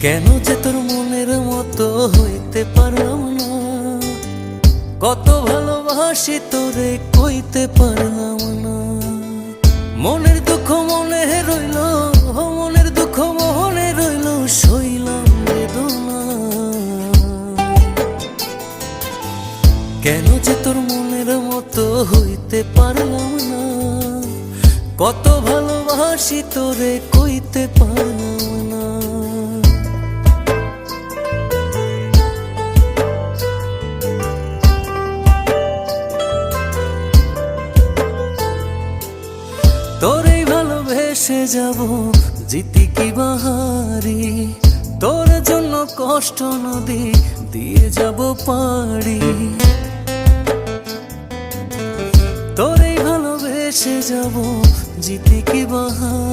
কেন যে তোর মনের মতো হইতে পারলাম না, কত ভালোবাসি তোরে কইতে পারলাম না। মনের দুঃখ মনে রইল, মনের দুঃখ মনে রইল, সইলাম বেদনা। কেন যে তোর মনের মতো হইতে পারলাম না, কত ভালোবাসি তোরে কইতে পারলাম না। তোরেই ভালোবেসে যাব জিতি কি বাহারি, তোর জন্য কষ্ট নদী দিয়ে যাব পাড়ি। তোরেই ভালোবেসে যাব জিতি কি বাহারি।